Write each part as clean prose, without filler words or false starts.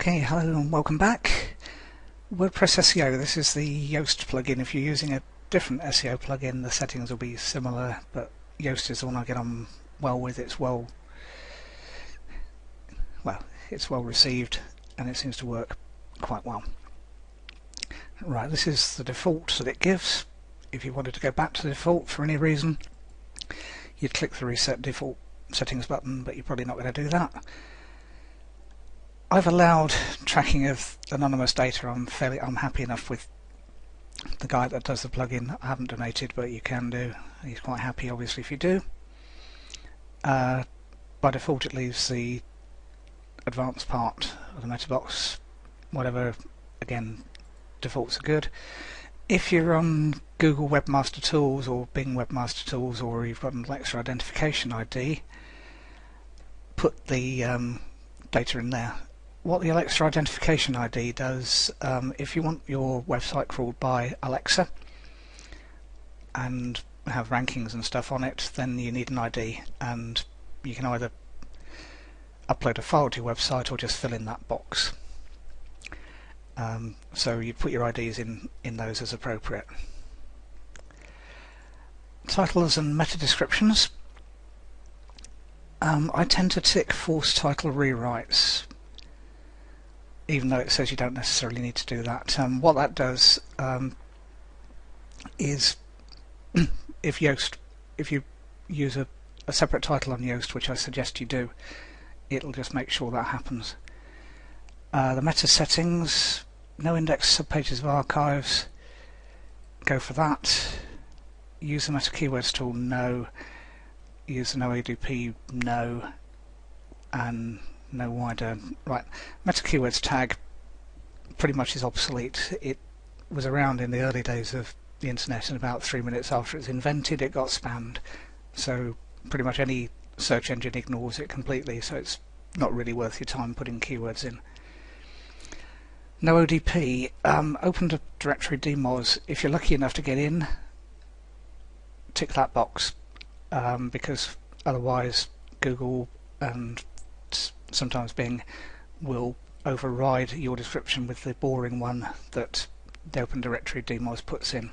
Okay, hello and welcome back. WordPress SEO, this is the Yoast plugin. If you're using a different SEO plugin, the settings will be similar, but Yoast is the one I get on well with. It's well received and it seems to work quite well. Right, this is the default that it gives. If you wanted to go back to the default for any reason, you'd click the Reset Default Settings button, but you're probably not going to do that. I've allowed tracking of anonymous data. I'm happy enough with the guy that does the plugin. I haven't donated, but you can do. He's quite happy, obviously, if you do. By default, it leaves the advanced part of the meta box. Whatever, again, defaults are good. If you're on Google Webmaster Tools or Bing Webmaster Tools, or you've got an Alexa identification ID, put the data in there. What the Alexa identification ID does, if you want your website crawled by Alexa and have rankings and stuff on it, then you need an ID, and you can either upload a file to your website or just fill in that box. So you put your IDs in those as appropriate. Titles and meta descriptions. I tend to tick force title rewrites, even though it says you don't necessarily need to do that. What that does is if you use a separate title on Yoast, which I suggest you do, it'll just make sure that happens. The meta settings, no index subpages of archives, go for that. Use the meta keywords tool, no. Use the no ADP, no. And no wider. Right, meta keywords tag pretty much is obsolete. It was around in the early days of the internet, and about 3 minutes after it was invented it got spammed. So pretty much any search engine ignores it completely, so it's not really worth your time putting keywords in. No ODP. Open directory demos. If you're lucky enough to get in, tick that box, because otherwise Google and sometimes Bing will override your description with the boring one that the Open Directory Demos puts in.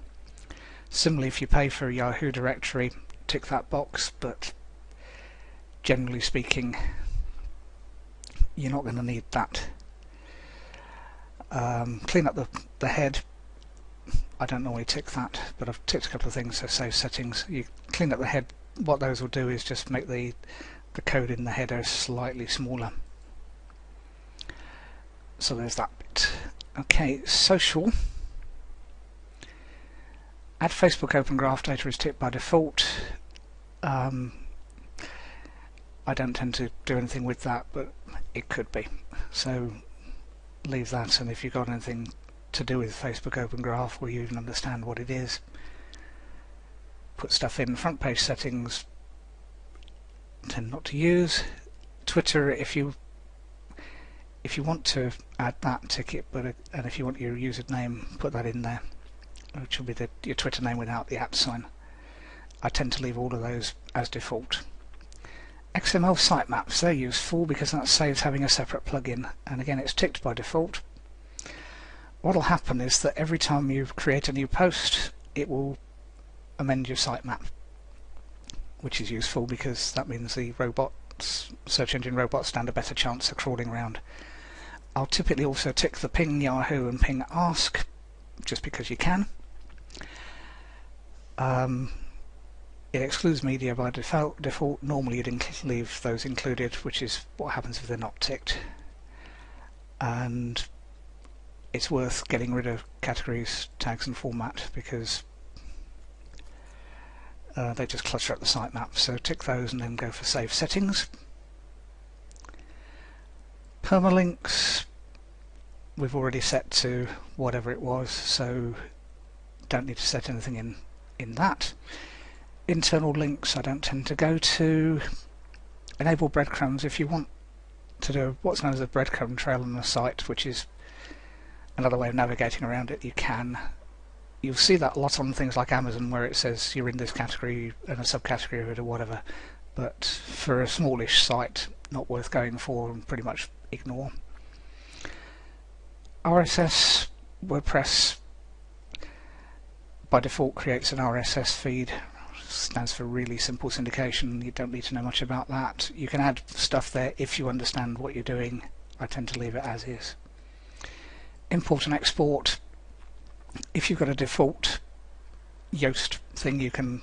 Similarly, if you pay for a Yahoo directory, tick that box, but generally speaking you're not going to need that. Clean up the head. I don't normally tick that, but I've ticked a couple of things, so save settings. You clean up the head. What those will do is just make the code in the header slightly smaller. So there's that bit. Okay, social. Add Facebook Open Graph data is ticked by default. I don't tend to do anything with that, but it could be. So leave that, and if you've got anything to do with Facebook Open Graph where you even understand what it is, put stuff in. Front page settings, tend not to use. Twitter, if you want to add that, tick it, and if you want your username, put that in there, which will be your Twitter name without the @ sign. I tend to leave all of those as default. XML sitemaps, they're useful because that saves having a separate plugin, and again it's ticked by default. What will happen is that every time you create a new post, it will amend your sitemap, which is useful because that means the search engine robots stand a better chance of crawling around. I'll typically also tick the ping Yahoo and ping ask, just because you can. It excludes media by default. Normally you'd leave those included, which is what happens if they're not ticked. And it's worth getting rid of categories, tags and format, because they just clutter up the sitemap. So tick those and then go for save settings. Permalinks we've already set to whatever it was, so don't need to set anything in that. Internal links I don't tend to go to. Enable breadcrumbs. If you want to do what's known as a breadcrumb trail on the site, which is another way of navigating around it, you can. You'll see that a lot on things like Amazon, where it says you're in this category and a subcategory of it or whatever, but for a smallish site, not worth going for, and pretty much ignore. RSS, WordPress by default creates an RSS feed. Stands for really simple syndication. You don't need to know much about that. You can add stuff there if you understand what you're doing. I tend to leave it as is. Import and export. If you've got a default Yoast thing, you can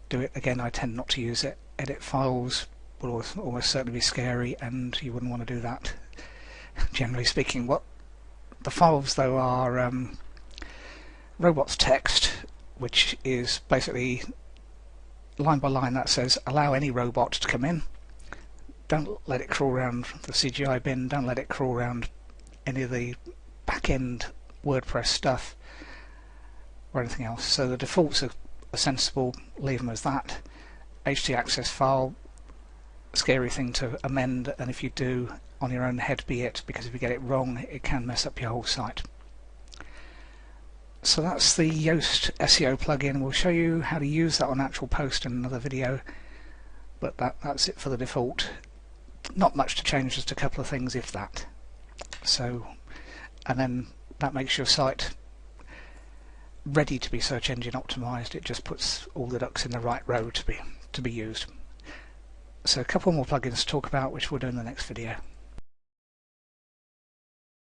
do it. Again, I tend not to use it. Edit files will almost certainly be scary, and you wouldn't want to do that, generally speaking. What the files though are robots text, which is basically line by line that says allow any robot to come in. Don't let it crawl around the CGI bin, don't let it crawl around any of the back-end WordPress stuff or anything else. So the defaults are sensible, leave them as that. htaccess file, scary thing to amend, and if you do, on your own head be it, because if you get it wrong it can mess up your whole site. So that's the Yoast SEO plugin. We'll show you how to use that on actual post in another video, but that's it for the default. Not much to change, just a couple of things if that. So, and then that makes your site ready to be search engine optimized. It just puts all the ducks in the right row to be used. So a couple more plugins to talk about, which we'll do in the next video.